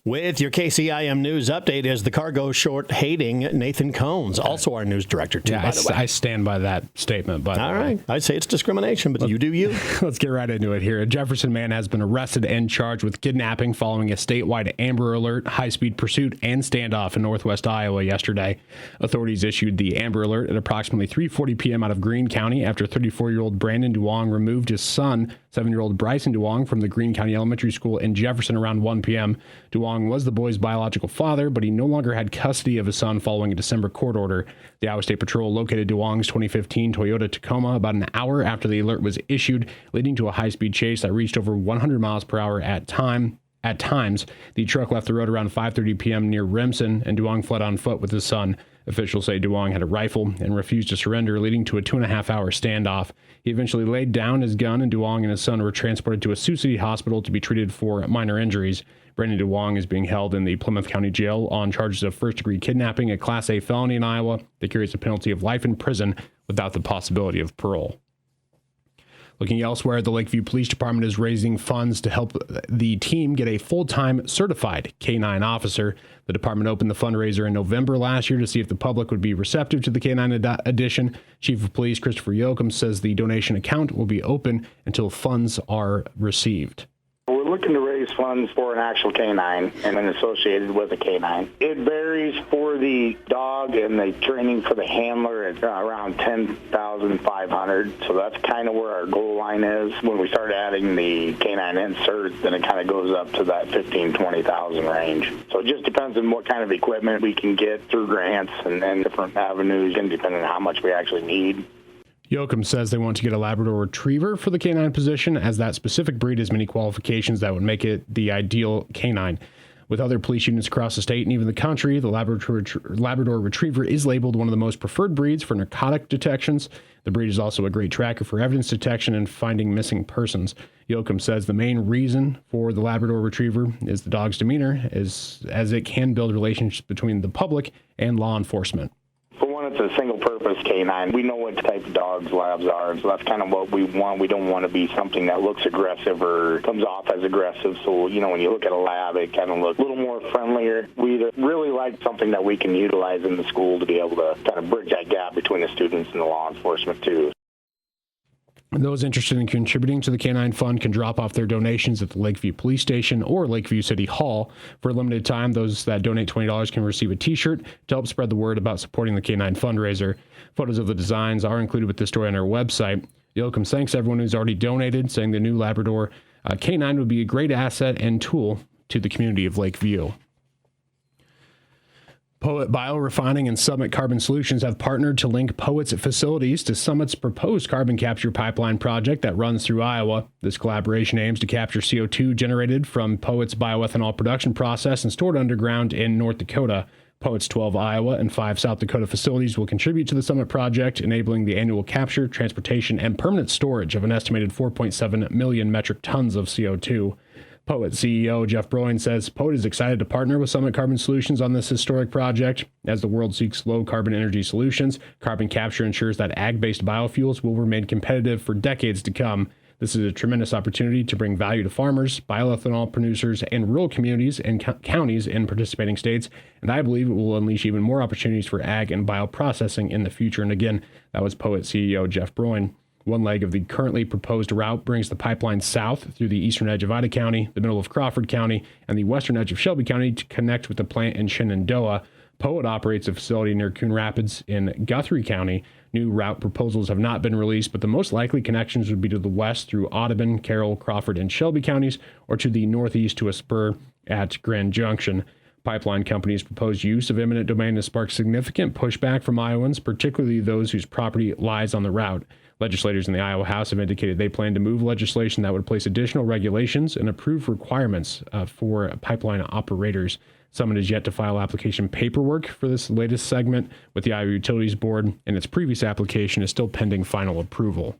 With your KCIM news update is the cargo short hating Nathan Cones, also our news director, too, by the way. I stand by that statement. All right. I'd say it's discrimination, but you do you. Let's get right into it here. A Jefferson man has been arrested and charged with kidnapping following a statewide Amber Alert, high-speed pursuit, and standoff in northwest Iowa yesterday. Authorities issued the Amber Alert at approximately 3:40 p.m. out of Greene County after 34-year-old Brandon Duong removed his son, 7-year-old Bryson Duong, from the Greene County Elementary School in Jefferson around 1 p.m. Duong was the boy's biological father, but he no longer had custody of his son following a December court order. The Iowa State Patrol located Duong's 2015 Toyota Tacoma about an hour after the alert was issued, leading to a high-speed chase that reached over 100 miles per hour at times. The truck left the road around 5:30 p.m. near Remsen, and Duong fled on foot with his son. Officials say Duong had a rifle and refused to surrender, leading to a 2.5-hour standoff. He eventually laid down his gun, and Duong and his son were transported to a Sioux City hospital to be treated for minor injuries. Brandon Duong is being held in the Plymouth County Jail on charges of first-degree kidnapping, a Class A felony in Iowa that carries a penalty of life in prison without the possibility of parole. Looking elsewhere, the Lakeview Police Department is raising funds to help the team get a full-time certified K-9 officer. The department opened the fundraiser in November last year to see if the public would be receptive to the K-9 addition. Chief of Police Christopher Yoakum says the donation account will be open until funds are received. We're looking to raise funds for an actual K-9 and then associated with a K-9. It varies for the dog and the training for the handler at around $10,500. So that's kind of where our goal line is. When we start adding the K-9 insert, then it kind of goes up to that $15,000, $20,000 range. So it just depends on what kind of equipment we can get through grants and then different avenues, and depending on how much we actually need. Yoakum says they want to get a Labrador Retriever for the K-9 position, as that specific breed has many qualifications that would make it the ideal K-9. With other police units across the state and even the country, the Labrador Retriever is labeled one of the most preferred breeds for narcotic detections. The breed is also a great tracker for evidence detection and finding missing persons. Yoakum says the main reason for the Labrador Retriever is the dog's demeanor, as it can build relationships between the public and law enforcement. For one, it's a single-purpose K-9. We know what type of dogs labs are, so that's kind of what we want. We don't want to be something that looks aggressive or comes off as aggressive. So, when you look at a lab, it kind of looks a little more friendlier. We really like something that we can utilize in the school to be able to kind of bridge that gap between the students and the law enforcement, too. Those interested in contributing to the K-9 Fund can drop off their donations at the Lakeview Police Station or Lakeview City Hall. For a limited time, those that donate $20 can receive a T-shirt to help spread the word about supporting the K-9 fundraiser. Photos of the designs are included with this story on our website. Yoakum thanks everyone who's already donated, saying the new Labrador K-9 would be a great asset and tool to the community of Lakeview. Poet Biorefining and Summit Carbon Solutions have partnered to link Poet's facilities to Summit's proposed carbon capture pipeline project that runs through Iowa. This collaboration aims to capture CO2 generated from Poet's bioethanol production process and stored underground in North Dakota. Poet's 12 Iowa and 5 South Dakota facilities will contribute to the Summit project, enabling the annual capture, transportation, and permanent storage of an estimated 4.7 million metric tons of CO2. Poet CEO Jeff Broin says Poet is excited to partner with Summit Carbon Solutions on this historic project. As the world seeks low-carbon energy solutions, carbon capture ensures that ag-based biofuels will remain competitive for decades to come. This is a tremendous opportunity to bring value to farmers, bioethanol producers, and rural communities and counties in participating states, and I believe it will unleash even more opportunities for ag and bioprocessing in the future. And again, that was Poet CEO Jeff Broin. One leg of the currently proposed route brings the pipeline south through the eastern edge of Ida County, the middle of Crawford County, and the western edge of Shelby County to connect with the plant in Shenandoah. Poet operates a facility near Coon Rapids in Guthrie County. New route proposals have not been released, but the most likely connections would be to the west through Audubon, Carroll, Crawford, and Shelby counties, or to the northeast to a spur at Grand Junction. Pipeline companies' proposed use of eminent domain has sparked significant pushback from Iowans, particularly those whose property lies on the route. Legislators in the Iowa House have indicated they plan to move legislation that would place additional regulations and approve requirements for pipeline operators. Summit is yet to file application paperwork for this latest segment with the Iowa Utilities Board, and its previous application is still pending final approval.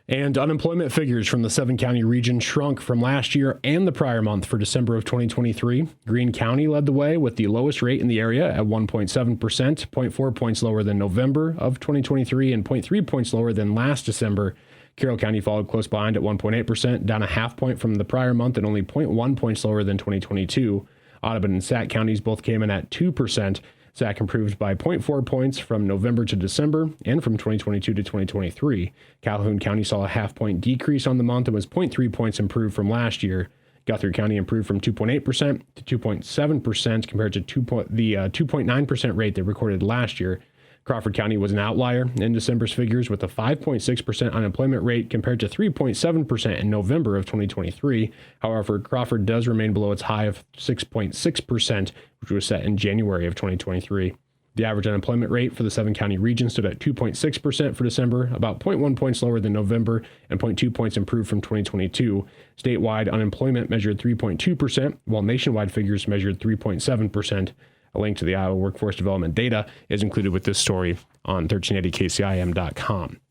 And unemployment figures from the 7-county region shrunk from last year and the prior month for December of 2023. Greene County led the way with the lowest rate in the area at 1.7%, 0.4 points lower than November of 2023 and 0.3 points lower than last December. Carroll County followed close behind at 1.8%, down a half point from the prior month and only 0.1 points lower than 2022. Audubon and Sac counties both came in at 2%. Sac improved by 0.4 points from November to December and from 2022 to 2023. Calhoun County saw a half-point decrease on the month and was 0.3 points improved from last year. Guthrie County improved from 2.8% to 2.7% compared to the 2.9% rate they recorded last year. Crawford County was an outlier in December's figures with a 5.6% unemployment rate compared to 3.7% in November of 2023. However, Crawford does remain below its high of 6.6%, which was set in January of 2023. The average unemployment rate for the 7-county region stood at 2.6% for December, about 0.1 points lower than November and 0.2 points improved from 2022. Statewide unemployment measured 3.2%, while nationwide figures measured 3.7%. A link to the Iowa workforce development data is included with this story on 1380kcim.com.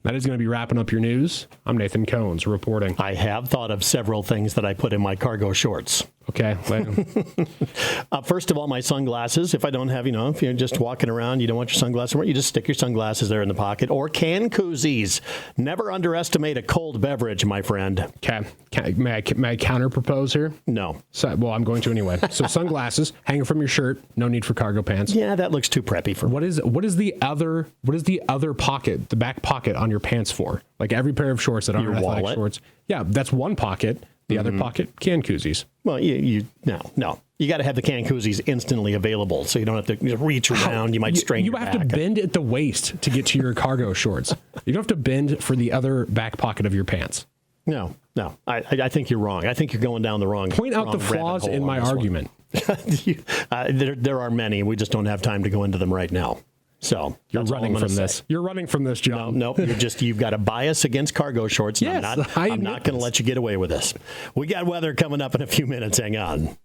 That is going to be wrapping up your news. I'm Nathan Cones reporting. I have thought of several things that I put in my cargo shorts. Okay. First of all, my sunglasses. If I don't have, if you're just walking around, you don't want your sunglasses, you just stick your sunglasses there in the pocket. Or can koozies. Never underestimate a cold beverage, my friend. Okay. May I counter propose here? No. Well, I'm going to anyway. So sunglasses hanging from your shirt. No need for cargo pants. Yeah, that looks too preppy for me. What is the other pocket, the back pocket on your pants for? Like every pair of shorts that aren't athletic shorts. Yeah, that's one pocket. The other pocket, can koozies. Well, no. You got to have the can koozies instantly available, so you don't have to just reach around. You might strain your back. You have to bend at the waist to get to your cargo shorts. You don't have to bend for the other back pocket of your pants. No. I think you're wrong. I think you're going down the wrong. Point out the flaws in my argument. There are many. We just don't have time to go into them right now. So you're running from this. You're running from this, John. No. You've got a bias against cargo shorts. Yes, I'm not going to let you get away with this. We got weather coming up in a few minutes. Hang on.